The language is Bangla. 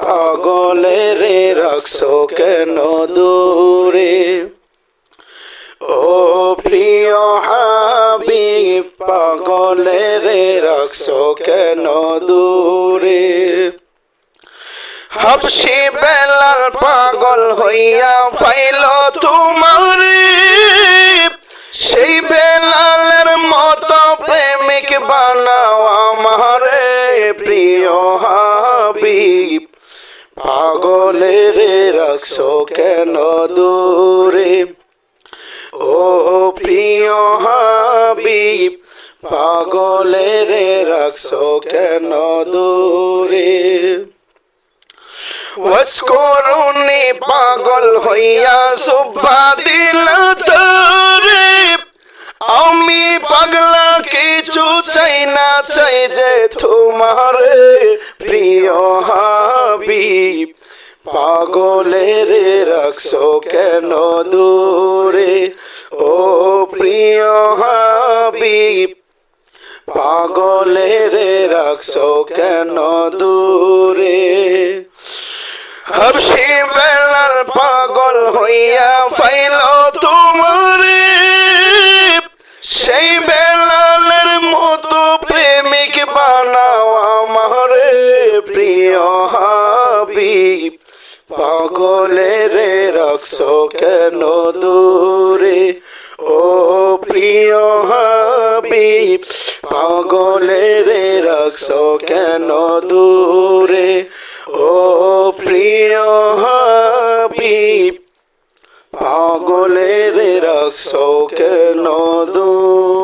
পাগলের রাখছো কেন দূরে ও প্রিয় হাবিব পাগলের রাখছো কেন দূরে হাবশি বেলাল পাগল হইয়া পাইল তোমারে সেই বেলালের মতো প্রেমিক বানাও আমারে প্রিয় হাবিব পাগলের রাখছো কেন দূরে ও প্রিয় হাবিব পাগলের রাখছো কেন দূরে ওয়াজকুরুনি পাগল হইয়া সুব্বা দিল তোরে আমি পাগলা কিছু চাই না চাই যে তোমারে প্রিয় হাবিব পাগলের রাখছো কেন দূরে ও প্রিয় হাবিব পাগলের রাখছো কেন দূরে হাবশি বেলাল পাগল হইয়া পাইল তোমারে সেই বেলালের মতো প্রেমিক বানাও আমারে প্রিয় হাবিব পাগলের রাখছো কেন দূরে ও প্রিয় হাবিব পাগলের রাখছো কেন দূরে ও প্রিয় হাবিব পাগলের রাখছো কেন দূরে